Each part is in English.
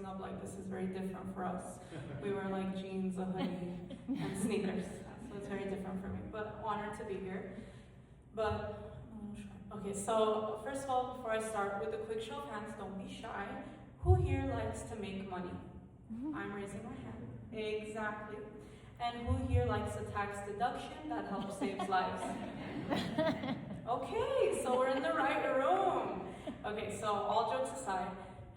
up like this is very different for us. We wear like jeans, a hoodie, and sneakers, so it's very different for me, but honored to be here. But, okay, so first of all, before I start with a quick show of hands, don't be shy. Who here likes to make money? I'm raising my hand. Exactly. And who here likes a tax deduction that helps save lives? Okay, so we're in the right room. Okay, so all jokes aside,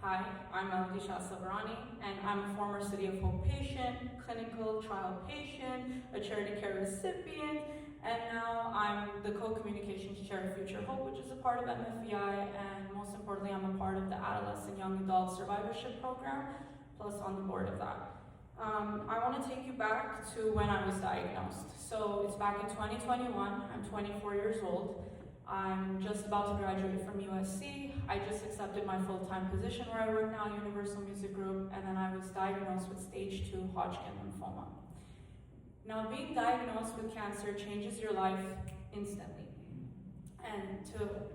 hi, I'm Melody Shah-Savarani, and I'm a former City of Hope patient, clinical trial patient, a charity care recipient, and now I'm the co-communications chair of Future Hope, which is a part of NBPI, and most importantly, I'm a part of the Adolescent Young Adult Survivorship Program, plus on the board of that. I want to take you back to when I was diagnosed. So it's back in 2021, I'm 24 years old. I'm just about to graduate from USC. I just accepted my full-time position where I work now, Universal Music Group, and then I was diagnosed with stage 2 Hodgkin lymphoma. Now, being diagnosed with cancer changes your life instantly. And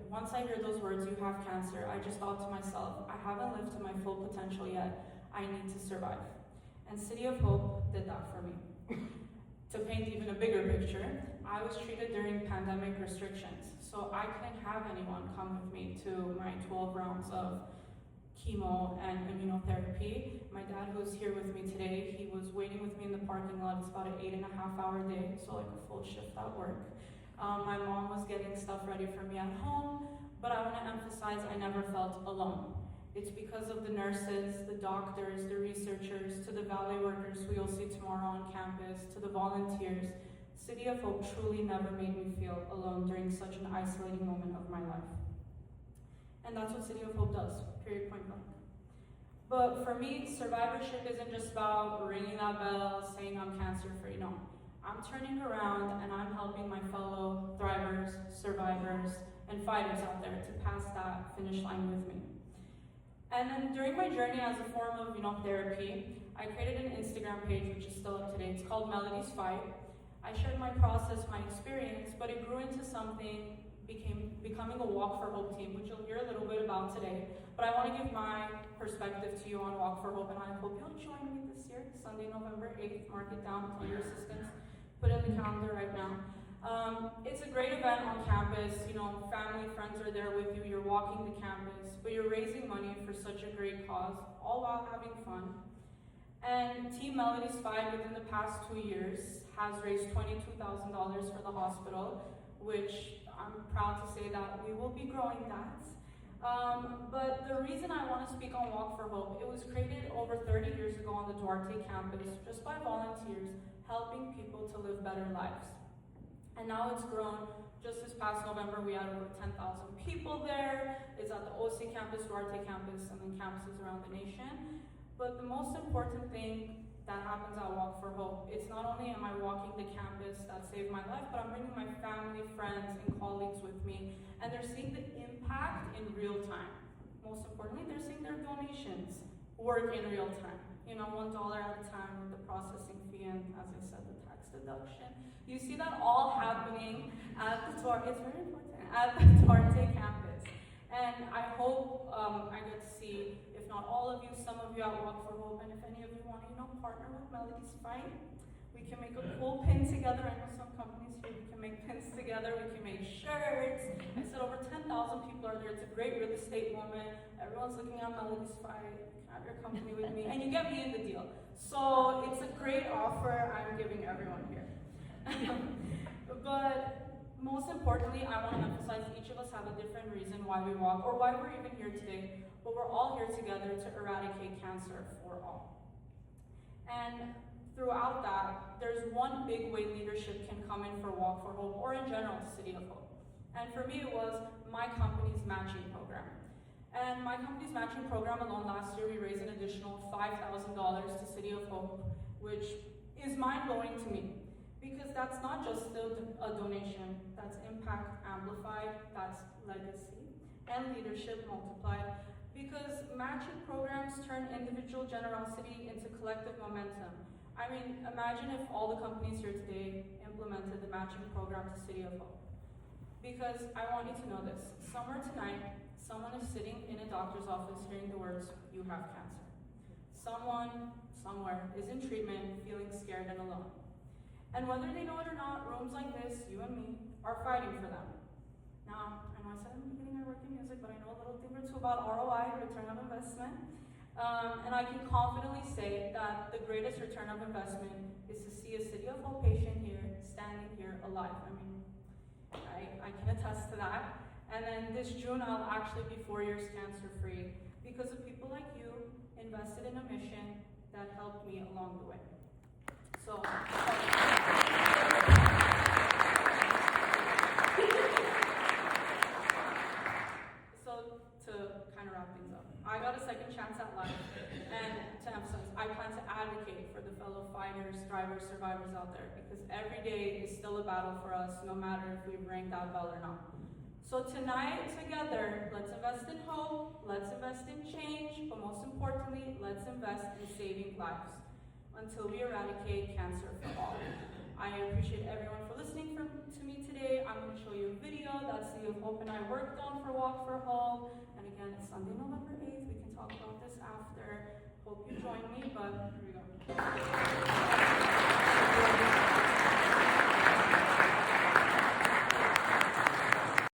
once I hear those words, you have cancer, I just thought to myself, I haven't lived to my full potential yet. I need to survive. And City of Hope did that for me. To paint even a bigger picture, I was treated during pandemic restrictions, so I couldn't have anyone come with me to my 12 rounds of chemo and immunotherapy. My dad, who's here with me today, he was waiting with me in the parking lot. It's about an 8.5-hour day, so like a full shift at work. My mom was getting stuff ready for me at home, but I want to emphasize I never felt alone. It's because of the nurses, the doctors, the researchers, to the valet workers who you'll see tomorrow on campus, to the volunteers. City of Hope truly never made me feel alone during such an isolating moment of my life. And that's what City of Hope does, period, point blank. But for me, survivorship isn't just about ringing that bell, saying I'm cancer-free, no. I'm turning around and I'm helping my fellow thrivers, survivors, and fighters out there to pass that finish line with me. And then during my journey as a form of therapy, I created an Instagram page which is still up to date. It's called Melody's Fight. I shared my process, my experience, but it grew into something, becoming a Walk for Hope team, which you'll hear a little bit about today. But I want to give my perspective to you on Walk for Hope, and I hope you'll join me this year, Sunday, November 8th. Mark it down to your assistance. Put it in the calendar right now. It's a great event on campus. Family, friends are there with you. You're walking the campus, but you're raising money for such a great cause, all while having fun. And Team Melody's Fight within the past 2 years has raised $22,000 for the hospital, which I'm proud to say that we will be growing that. But the reason I want to speak on Walk for Hope, it was created over 30 years ago on the Duarte campus, just by volunteers, helping people to live better lives. And now it's grown. Just this past November, we had over 10,000 people there. It's at the OC campus, Duarte campus, and then campuses around the nation. But the most important thing that happens at Walk for Hope, it's not only am I walking the campus that saved my life, but I'm bringing my family, friends, and colleagues with me, and they're seeing the impact in real time. Most importantly, they're seeing their donations work in real time. $1 at a time with the processing fee, and as I said, the tax deduction. You see that all happening at the Duarte, it's very important, at the Duarte campus. And I hope I get to see, if not all of you, some of you at Walk for Hope, and if any of you want to, partner with Melody's Fight, we can make a cool pin together. I know some companies here, we can make pins together, we can make shirts. I said over 10,000 people are there. It's a great real estate moment. Everyone's looking at Melody's Fight. Have your company with me, and you get me in the deal. So it's a great offer I'm giving everyone here. But most importantly, I want to emphasize each of us have a different reason why we walk or why we're even here today, but we're all here together to eradicate cancer for all. And throughout that, there's one big way leadership can come in for Walk for Hope, or in general, City of Hope. And for me, it was my company's matching program. And my company's matching program alone, last year, we raised an additional $5,000 to City of Hope, which is mind-blowing to me. Because that's not just a donation, that's impact amplified, that's legacy, and leadership multiplied. Because matching programs turn individual generosity into collective momentum. I mean, imagine if all the companies here today implemented the matching program to City of Hope. Because I want you to know this, somewhere tonight, someone is sitting in a doctor's office hearing the words, "You have cancer." Someone, somewhere, is in treatment, feeling scared and alone. And whether they know it or not, rooms like this, you and me, are fighting for them. Now, I know I said in the beginning I work in music, but I know a little thing or two about ROI, return of investment. And I can confidently say that the greatest return of investment is to see a City of Hope patient here, standing here alive. I mean, I can attest to that. And then this June, I'll actually be 4 years cancer-free because of people like you invested in a mission that helped me along the way. So, to kind of wrap things up, I got a second chance at life, and to emphasize, I plan to advocate for the fellow fighters, thrivers, survivors out there, because every day is still a battle for us, no matter if we've rang that bell or not. So tonight, together, let's invest in hope, let's invest in change, but most importantly, let's invest in saving lives until we eradicate cancer for all. I appreciate everyone for listening to me today. I'm going to show you a video that City of Hope and I worked on for Walk for Hope. And again, it's Sunday, November 8th. We can talk about this after. Hope you join me, but here we go.